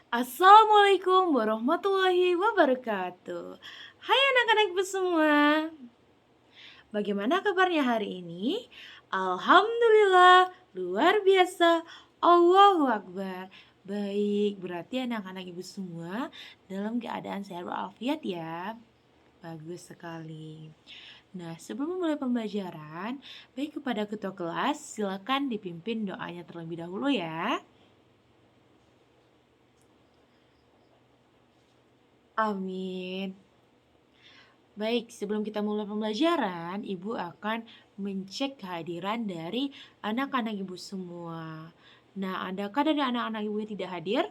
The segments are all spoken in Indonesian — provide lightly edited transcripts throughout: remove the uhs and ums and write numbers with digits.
Assalamualaikum warahmatullahi wabarakatuh. Hai anak-anakku semua, bagaimana kabarnya hari ini? Alhamdulillah, luar biasa. Allahu Akbar. Baik, berarti anak-anak ibu semua dalam keadaan sehat walafiat ya. Bagus sekali. Nah, sebelum memulai pembelajaran, baik kepada ketua kelas, silakan dipimpin doanya terlebih dahulu ya. Amin. Baik, sebelum kita mulai pembelajaran, Ibu akan mengecek kehadiran dari anak-anak Ibu semua. Nah, adakah dari anak-anak Ibu yang tidak hadir?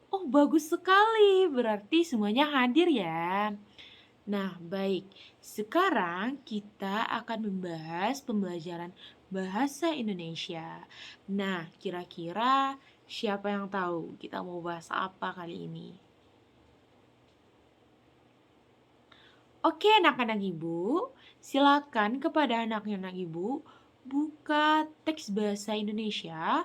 Oh, bagus sekali. Berarti semuanya hadir ya. Nah, baik. Sekarang kita akan membahas pembelajaran bahasa Indonesia. Nah, kira-kira siapa yang tahu kita mau bahas apa kali ini? Oke, anak-anak ibu, silakan kepada anak-anak ibu buka teks bahasa Indonesia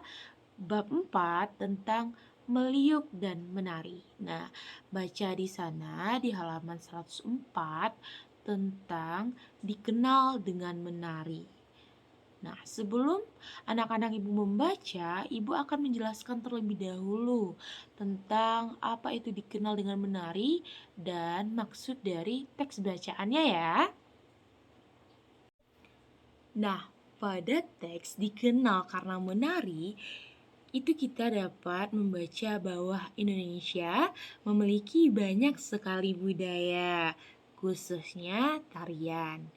bab 4 tentang meliuk dan menari. Nah, baca di sana di halaman 104 tentang dikenal dengan menari. Nah, sebelum anak-anak ibu membaca, ibu akan menjelaskan terlebih dahulu tentang apa itu dikenal dengan menari dan maksud dari teks bacaannya ya. Nah, pada teks dikenal karena menari, itu kita dapat membaca bahwa Indonesia memiliki banyak sekali budaya, khususnya tarian.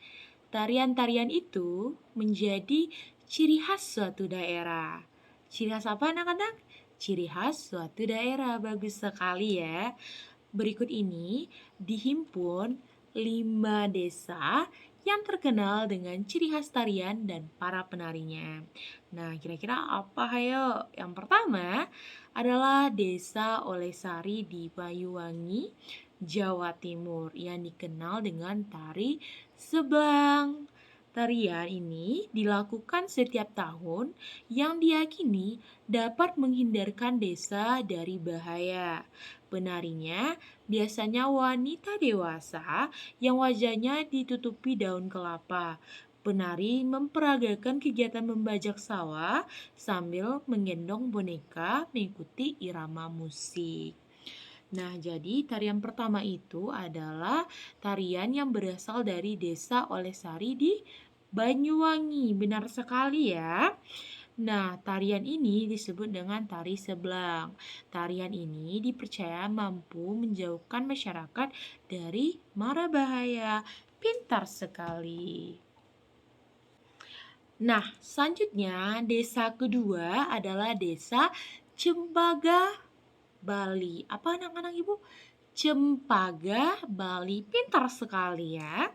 Tarian-tarian itu menjadi ciri khas suatu daerah. Ciri khas apa anak-anak? Ciri khas suatu daerah, bagus sekali ya. Berikut ini dihimpun 5 desa yang terkenal dengan ciri khas tarian dan para penarinya. Nah, kira-kira apa hayo? Yang pertama adalah Desa Olesari di Banyuwangi, Jawa Timur yang dikenal dengan tari Seblang. Tarian ini dilakukan setiap tahun yang diyakini dapat menghindarkan desa dari bahaya. Penarinya biasanya wanita dewasa yang wajahnya ditutupi daun kelapa. Penari memperagakan kegiatan membajak sawah sambil menggendong boneka mengikuti irama musik. Nah, jadi tarian pertama itu adalah tarian yang berasal dari Desa Olesari di Banyuwangi. Benar sekali ya. Nah, tarian ini disebut dengan tari seblang. Tarian ini dipercaya mampu menjauhkan masyarakat dari mara bahaya. Pintar sekali. Nah, selanjutnya desa kedua adalah desa Cembaga, Bali. Apa anak-anak ibu? Cempaka, Bali. Pintar sekali ya.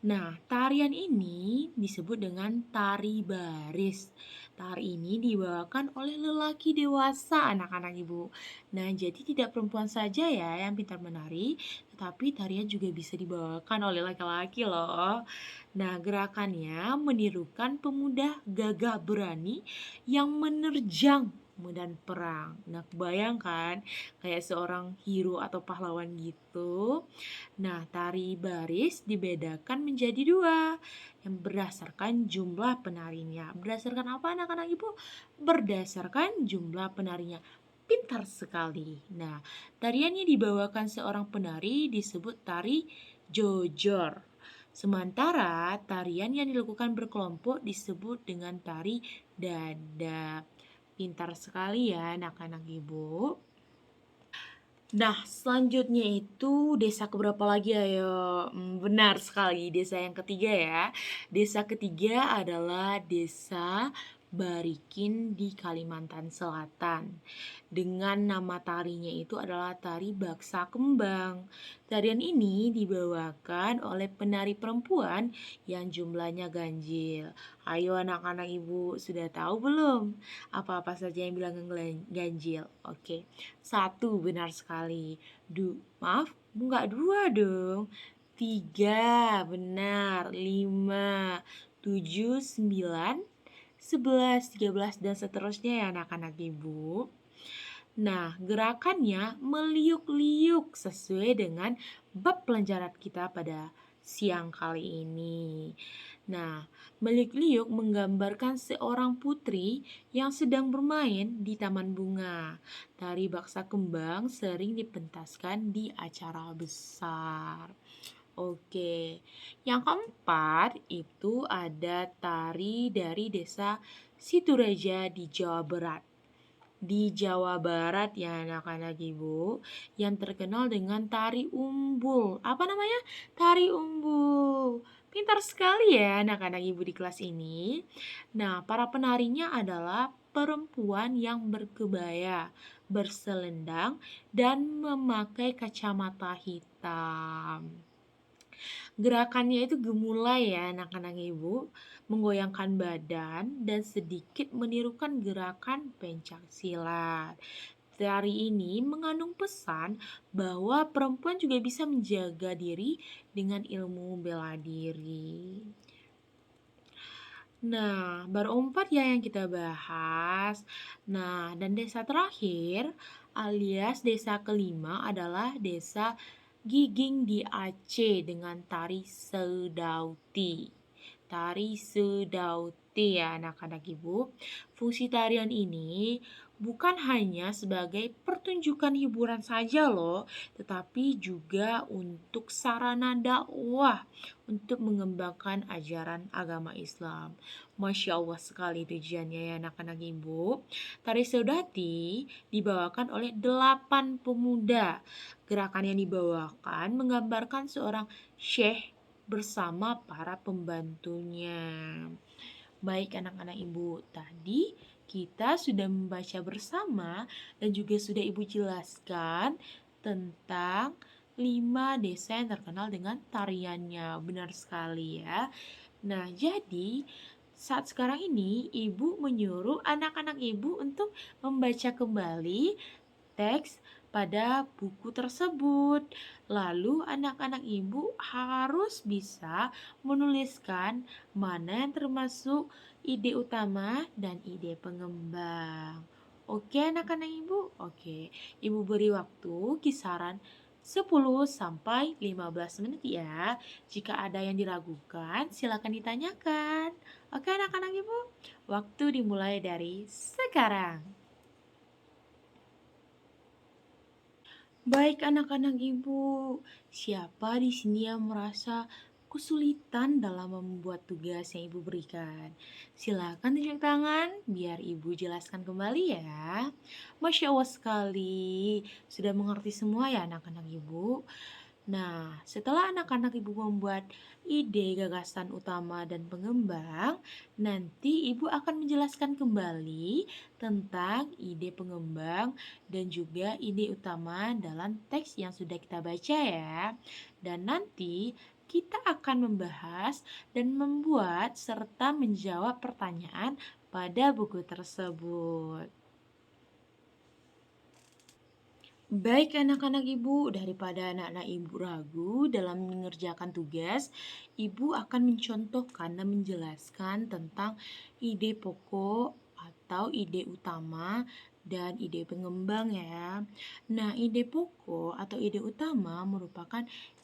Nah, tarian ini disebut dengan tari baris. Tari ini dibawakan oleh lelaki dewasa, anak-anak ibu. Nah, jadi tidak perempuan saja ya yang pintar menari, tetapi tarian juga bisa dibawakan oleh laki-laki loh. Nah, gerakannya menirukan pemuda gagah berani yang menerjang medan perang. Nah, bayangkan kayak seorang hero atau pahlawan gitu. Nah, tari baris dibedakan menjadi dua yang berdasarkan jumlah penarinya. Berdasarkan apa anak-anak ibu? Berdasarkan jumlah penarinya. Pintar sekali. Nah, tarian yang dibawakan seorang penari disebut tari jojor. Sementara tarian yang dilakukan berkelompok disebut dengan tari dadap. Pintar sekali ya anak-anak ibu. Nah, selanjutnya itu desa keberapa lagi ayo? Benar sekali, desa yang ketiga ya. Desa ketiga adalah Desa Barikin di Kalimantan Selatan. Dengan nama tarinya itu adalah tari baksa kembang. Tarian ini dibawakan oleh penari perempuan yang jumlahnya ganjil. Ayo anak-anak ibu, sudah tahu belum? Apa-apa saja yang bilang ganjil? Oke. Satu, benar sekali. Maaf, enggak dua dong. Tiga, benar. Lima, tujuh, sembilan, 11, 13, dan seterusnya ya anak-anak ibu. Nah, gerakannya meliuk-liuk sesuai dengan bab pelajaran kita pada siang kali ini. Nah, meliuk-liuk menggambarkan seorang putri yang sedang bermain di taman bunga. Tari baksa kembang sering dipentaskan di acara besar. Oke, yang keempat itu ada tari dari desa Situreja di Jawa Barat. Di Jawa Barat ya anak-anak ibu, yang terkenal dengan tari umbul. Apa namanya? Tari umbul. Pintar sekali ya anak-anak ibu di kelas ini. Nah, para penarinya adalah perempuan yang berkebaya, berselendang, dan memakai kacamata hitam. Gerakannya itu gemulai ya anak-anak ibu, menggoyangkan badan dan sedikit menirukan gerakan pencak silat. Tari ini mengandung pesan bahwa perempuan juga bisa menjaga diri dengan ilmu bela diri. Nah, baru empat ya yang kita bahas. Nah, dan desa terakhir alias desa kelima adalah desa Giging di Aceh dengan tari Sedauti. Tari Sedauti ya anak-anak ibu. Fungsi tarian ini bukan hanya sebagai pertunjukan hiburan saja loh, tetapi juga untuk sarana dakwah untuk mengembangkan ajaran agama Islam. Masya Allah sekali tujuannya ya anak-anak ibu. Tari Saudati dibawakan oleh 8 pemuda. Gerakan yang dibawakan menggambarkan seorang syekh bersama para pembantunya. Baik anak-anak ibu, tadi kita sudah membaca bersama dan juga sudah ibu jelaskan tentang 5 desa yang terkenal dengan tariannya. Benar sekali ya. Nah, jadi saat sekarang ini ibu menyuruh anak-anak ibu untuk membaca kembali teks pada buku tersebut. Lalu anak-anak ibu harus bisa menuliskan mana yang termasuk ide utama dan ide pengembang. Oke anak-anak ibu? Oke. Ibu beri waktu kisaran 10 sampai 15 menit ya. Jika ada yang diragukan, silakan ditanyakan. Oke anak-anak ibu? Waktu dimulai dari sekarang. Baik anak-anak ibu, siapa di sini yang merasa kesulitan dalam membuat tugas yang ibu berikan? Silakan tunjuk tangan biar ibu jelaskan kembali ya. Masya Allah sekali, sudah mengerti semua ya anak-anak ibu? Nah, setelah anak-anak ibu membuat ide, gagasan utama, dan pengembang, nanti ibu akan menjelaskan kembali tentang ide pengembang dan juga ide utama dalam teks yang sudah kita baca ya. Dan nanti kita akan membahas dan membuat serta menjawab pertanyaan pada buku tersebut. Baik anak-anak ibu, daripada anak-anak ibu ragu dalam mengerjakan tugas, ibu akan mencontohkan dan menjelaskan tentang ide pokok atau ide utama dan ide pengembang ya. Nah, ide pokok atau ide utama merupakan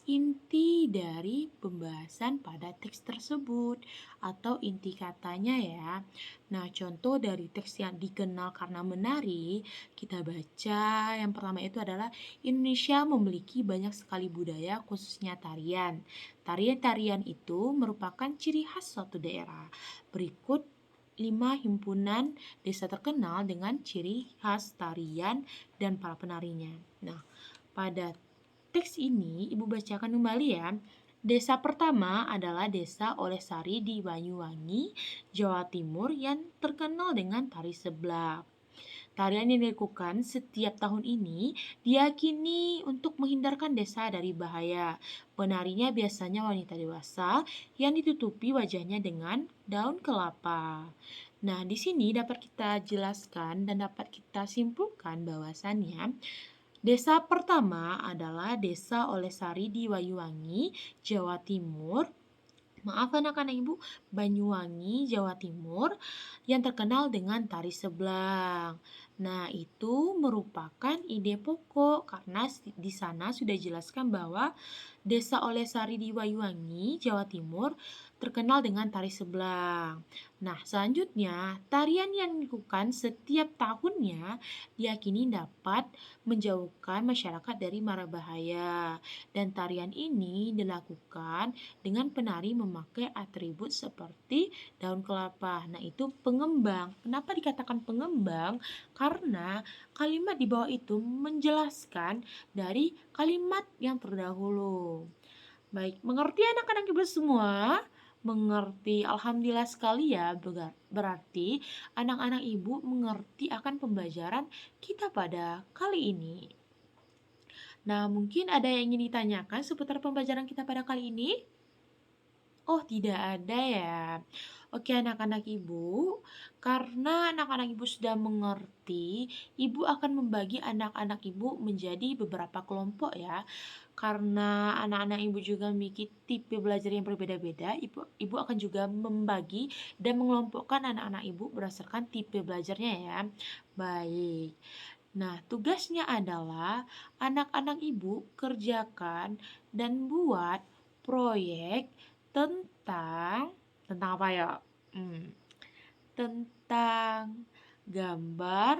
inti dari pembahasan pada teks tersebut atau inti katanya ya. Nah, contoh dari teks yang dikenal karena menarik kita baca yang pertama itu adalah Indonesia memiliki banyak sekali budaya khususnya tarian. Tarian-tarian itu merupakan ciri khas suatu daerah. Berikut 5 himpunan desa terkenal dengan ciri khas tarian dan para penarinya. Nah, pada teks ini ibu bacakan kembali ya. Desa pertama adalah desa Olesari di Banyuwangi, Jawa Timur yang terkenal dengan tari seblak. Tarian yang dilakukan setiap tahun ini diyakini untuk menghindarkan desa dari bahaya. Penarinya biasanya wanita dewasa yang ditutupi wajahnya dengan daun kelapa. Nah, di sini dapat kita jelaskan dan dapat kita simpulkan bahwasannya desa pertama adalah Desa Olesari di Banyuwangi, Jawa Timur. Maaf anak-anak ibu, Banyuwangi, Jawa Timur yang terkenal dengan tari sebelang. Nah, itu merupakan ide pokok karena di sana sudah jelaskan bahwa Desa Olesari di Banyuwangi, Jawa Timur, terkenal dengan tari sebelang. Nah, selanjutnya, tarian yang dilakukan setiap tahunnya diyakini dapat menjauhkan masyarakat dari mara bahaya. Dan tarian ini dilakukan dengan penari memakai atribut seperti daun kelapa. Nah, itu pengembang. Kenapa dikatakan pengembang? Karena kalimat di bawah itu menjelaskan dari kalimat yang terdahulu. Baik, mengerti anak-anak ibu semua? Mengerti, alhamdulillah sekali ya. Berarti anak-anak ibu mengerti akan pembelajaran kita pada kali ini. Nah, mungkin ada yang ingin ditanyakan seputar pembelajaran kita pada kali ini? Oh, tidak ada ya. Oke, anak-anak ibu, karena anak-anak ibu sudah mengerti, ibu akan membagi anak-anak ibu menjadi beberapa kelompok ya. Karena anak-anak ibu juga memiliki tipe belajar yang berbeda-beda, ibu akan juga membagi dan mengelompokkan anak-anak ibu berdasarkan tipe belajarnya ya. Baik. Nah, tugasnya adalah anak-anak ibu kerjakan dan buat proyek tentang apa ya? Hmm, tentang gambar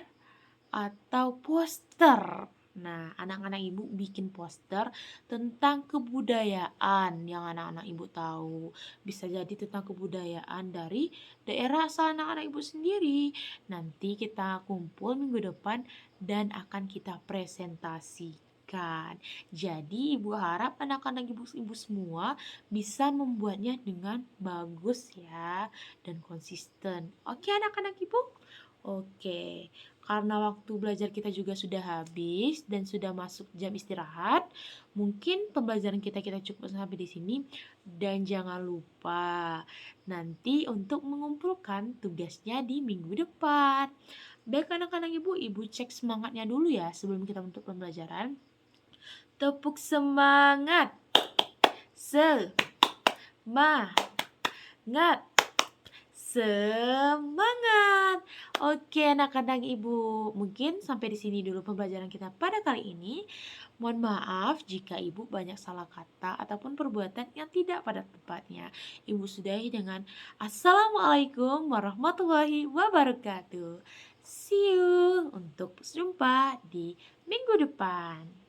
atau poster. Nah, anak-anak ibu bikin poster tentang kebudayaan yang anak-anak ibu tahu. Bisa jadi tentang kebudayaan dari daerah asal anak-anak ibu sendiri. Nanti kita kumpul minggu depan dan akan kita presentasikan. Jadi, ibu harap anak-anak ibu-ibu semua bisa membuatnya dengan bagus ya dan konsisten. Oke, anak-anak ibu? Oke. Karena waktu belajar kita juga sudah habis dan sudah masuk jam istirahat, mungkin pembelajaran kita cukup sampai di sini dan jangan lupa nanti untuk mengumpulkan tugasnya di minggu depan. Baik anak-anak ibu, ibu cek semangatnya dulu ya sebelum kita untuk pembelajaran. Tepuk semangat. Semangat. Semangat. Oke, anak-anak ibu, mungkin sampai di sini dulu pembelajaran kita pada kali ini. Mohon maaf jika ibu banyak salah kata ataupun perbuatan yang tidak pada tempatnya. Ibu sudahi dengan Assalamualaikum warahmatullahi wabarakatuh. See you untuk jumpa di minggu depan.